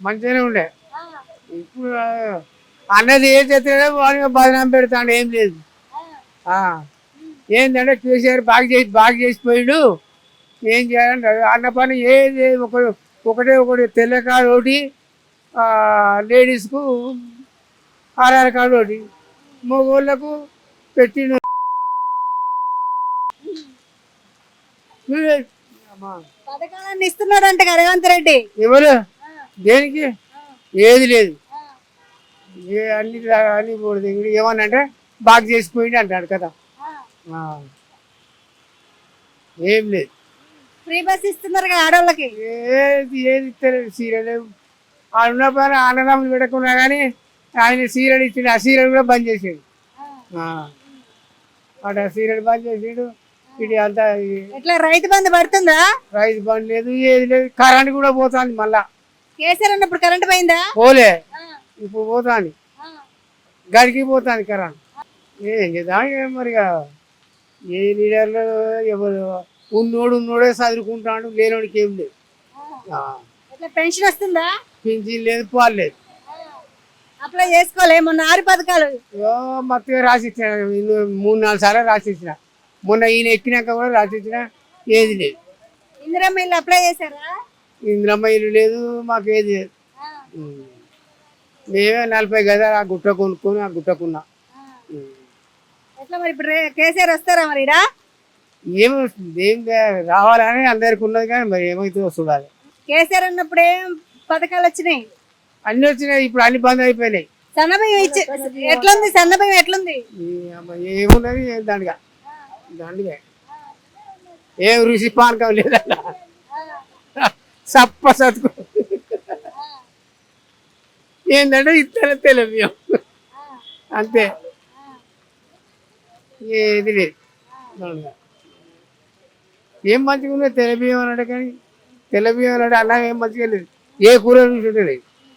మంచిగానే ఉండే. ఇప్పుడు అన్నది ఏం చేస్తాడో వాడిని బదనాం పెడతాడు, ఏం లేదు. ఏంటంటే కేసీఆర్ బాగా చేసిపోయాడు, ఏం చేయాలంటాడు. అన్న పని ఏది ఒకటి తెల్ల కార్డు ఒకటి, లేడీస్కు ఆధార్ కార్డు ఒకటి, మగోళ్ళకు పెట్టిన పథకాలన్నీ ఇస్తున్నాడంట రేవంత్ రెడ్డి. ఎవరు దేనికి ఏది లేదు. అన్ని పోదు. ఏమన్నంటే బాగా చేసిపోయింది అంటాడు కదా, ఏం లేదు. ఫ్రీ బస్ ఇస్తున్నారు కదా ఆడవాళ్ళకి. ఏది ఇస్తలేదు. సీరియల్ ఉన్న పని అన్నదమ్ములు పెట్టకున్నా కానీ ఆయన సీరియల్ ఇచ్చిండు, ఆ సీరియల్ కూడా బంద్ చేసాడు. అటు ఆ సీరియల్ బంద్ చేసాడు. ఇది అంతా ఎట్లా రైతు బంధు పడుతుందా? రైతు బంద్ లేదు, ఏది లేదు. కరెంట్ కూడా పోతుంది. మళ్ళా కేసీఆర్ అన్నప్పుడు కరెంట్ పోయిందా? పోలే, ఇప్పుడు పోతుంది. గడికి పోతుంది కరెంట్. ఏం చేద్దాం మరి. ఏ లీడర్లు ఎవరు ఉన్నోడే చదువుకుంటాడు, లేనోడికి ఏం లేదు. పెన్షన్ వస్తుందా? పింఛన్ లేదు, పాలు లేదు. అప్లై చేసుకోలే. మొన్న 6 పథకాలు మొత్తగా రాసిచ్చిన, 3-4 సార్లు రాసిచ్చిన. మొన్న ఈయన ఎక్కినాక కూడా రాసిచ్చిన, ఏది లేదు. ఇందిరమ్మ ఇల్లు అప్లై చేశారా? ఇందిరమ్మ ఇల్లు లేదు, మాకు ఏది లేదు. మేమే 40 గజాలు ఆ గుట్ట కొనుక్కొని ఆ గుట్టకున్నా. ఎట్లా మరి ఇప్పుడు కేసీఆర్ వస్తారా మరి? ఏం రావాలని అందరికి ఉన్నది, కానీ మరి ఏమైతుందో చూడాలి. కేసీఆర్ అన్నప్పుడు ఏం పథకాలు వచ్చినాయి? అన్ని వచ్చినాయి, ఇప్పుడు అన్ని బంద్ అయిపోయినాయి. సన్నబియ్యం ఎట్లుంది? సన్నబియ్యం ఎట్లుంది? ఏమున్నది దండగా ఏం రుచి పానకం లేదన్న, సప్ప సతుకు. ఏంటంటే ఇతర తెలబియ్యం అంతే, ఏది లేదు. ఏం మంచిగా ఉన్నది తెలబియ్యం అన్నాడు, కానీ తెలబియ్యం అన్నాడు అన్నం ఏం మంచిగా లేదు. ఏ కూర చూసి లేదు.